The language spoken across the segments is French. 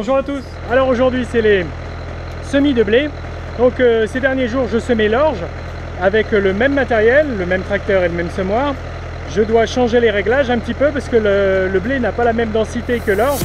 Bonjour à tous. Alors aujourd'hui c'est les semis de blé. Donc ces derniers jours je semais l'orge avec le même matériel, le même tracteur et le même semoir. Je dois changer les réglages un petit peu parce que le blé n'a pas la même densité que l'orge.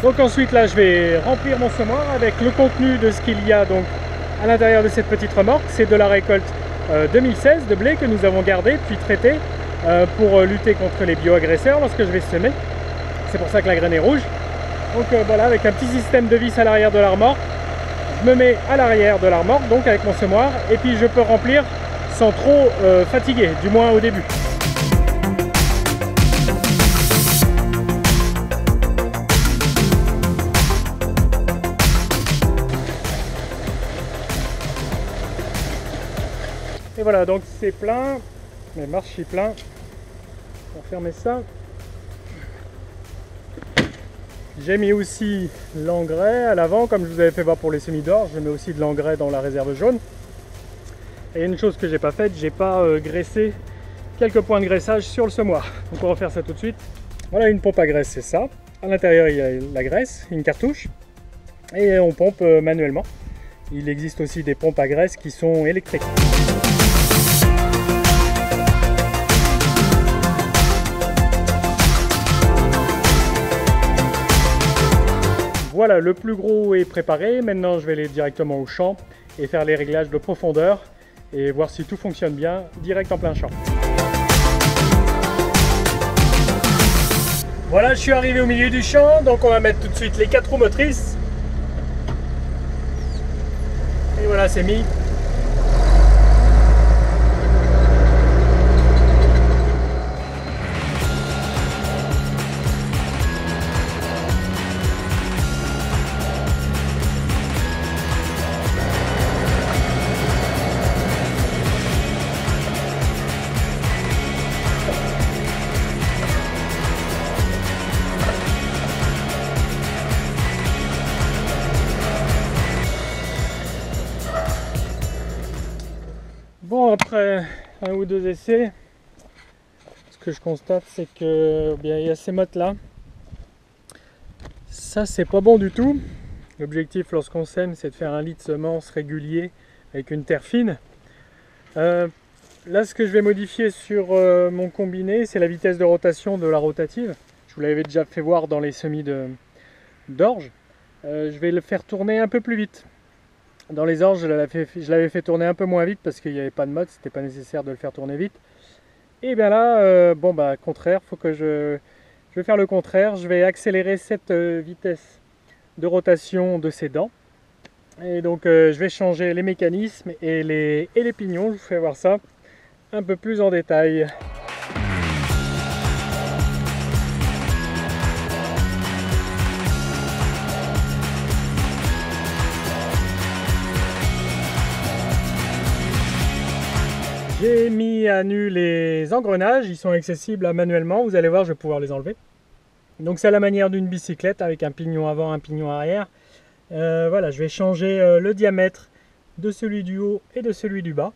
Donc ensuite là je vais remplir mon semoir avec le contenu de ce qu'il y a donc à l'intérieur de cette petite remorque. C'est de la récolte 2016 de blé que nous avons gardé puis traité pour lutter contre les bioagresseurs lorsque je vais semer. C'est pour ça que la graine est rouge. Donc voilà, avec un petit système de vis à l'arrière de la remorque, je me mets à l'arrière de la remorque donc avec mon semoir et puis je peux remplir sans trop fatiguer, du moins au début. Et voilà, donc c'est plein, mais marche plein. On va fermer ça. J'ai mis aussi l'engrais à l'avant, comme je vous avais fait voir pour les semis d'orge. Je mets aussi de l'engrais dans la réserve jaune. Et une chose que j'ai pas faite, j'ai pas graissé quelques points de graissage sur le semoir. Donc on va faire ça tout de suite. Voilà, une pompe à graisse, c'est ça. À l'intérieur il y a la graisse, une cartouche, et on pompe manuellement. Il existe aussi des pompes à graisse qui sont électriques. Voilà, le plus gros est préparé. Maintenant, je vais aller directement au champ et faire les réglages de profondeur et voir si tout fonctionne bien direct en plein champ. Voilà, je suis arrivé au milieu du champ, donc on va mettre tout de suite les 4 roues motrices. Et voilà, c'est mis. Bon, après un ou deux essais, ce que je constate c'est que bien il y a ces mottes là. Ça c'est pas bon du tout. L'objectif lorsqu'on sème c'est de faire un lit de semences régulier avec une terre fine. Là ce que je vais modifier sur mon combiné c'est la vitesse de rotation de la rotative. Je vous l'avais déjà fait voir dans les semis d'orge. Je vais le faire tourner un peu plus vite. Dans les orges, je l'avais fait tourner un peu moins vite parce qu'il n'y avait pas de mode, c'était pas nécessaire de le faire tourner vite. Et bien là, bon bah contraire, faut que je vais faire le contraire. Je vais accélérer cette vitesse de rotation de ces dents. Et donc je vais changer les mécanismes et les pignons. Je vous fais voir ça un peu plus en détail. J'ai mis à nu les engrenages, ils sont accessibles manuellement, vous allez voir, je vais pouvoir les enlever. Donc c'est à la manière d'une bicyclette avec un pignon avant, un pignon arrière. Voilà, je vais changer le diamètre de celui du haut et de celui du bas.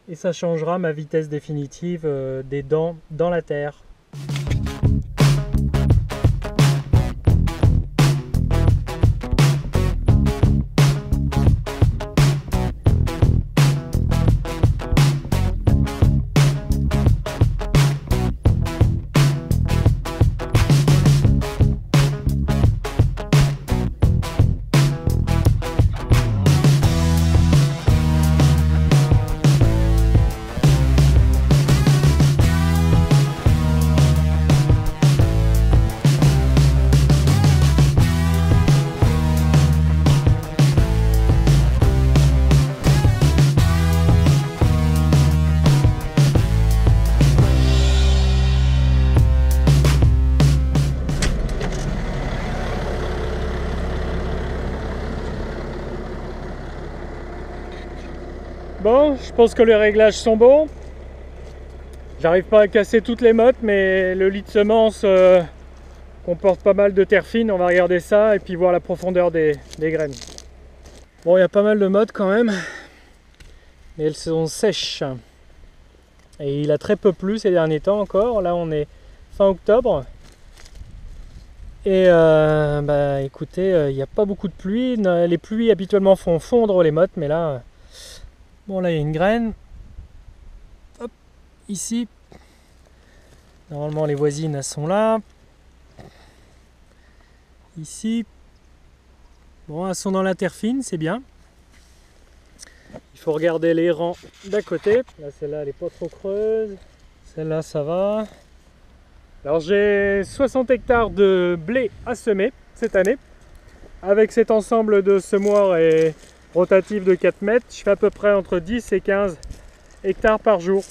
Et ça changera ma vitesse définitive des dents dans la terre. Bon, je pense que les réglages sont bons. J'arrive pas à casser toutes les mottes, mais le lit de semence comporte pas mal de terre fine. On va regarder ça et puis voir la profondeur des graines. Bon, il y a pas mal de mottes quand même, mais elles sont sèches. Et il a très peu plu ces derniers temps encore. Là, on est fin octobre. Et écoutez, il n'y a pas beaucoup de pluie. Les pluies habituellement font fondre les mottes, mais là, bon, là il y a une graine. Hop, ici. Normalement, les voisines elles sont là. Ici. Bon, elles sont dans la terre fine, c'est bien. Il faut regarder les rangs d'à côté. Là, celle-là, elle n'est pas trop creuse. Celle-là, ça va. Alors, j'ai 60 hectares de blé à semer cette année. Avec cet ensemble de semoirs et rotatifs de 4 mètres, je fais à peu près entre 10 et 15 hectares par jour.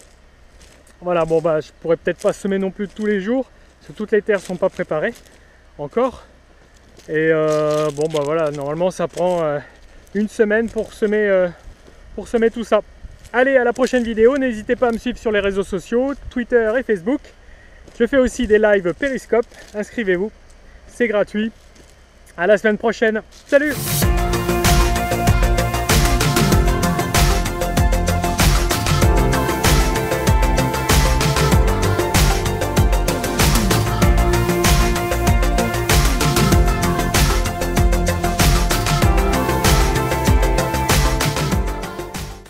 Voilà, bon, bah, je pourrais peut-être pas semer non plus tous les jours, parce que toutes les terres sont pas préparées encore. Et bon, bah voilà, normalement, ça prend une semaine pour semer tout ça. Allez, à la prochaine vidéo. N'hésitez pas à me suivre sur les réseaux sociaux, Twitter et Facebook. Je fais aussi des lives Periscope. Inscrivez-vous, c'est gratuit. À la semaine prochaine. Salut!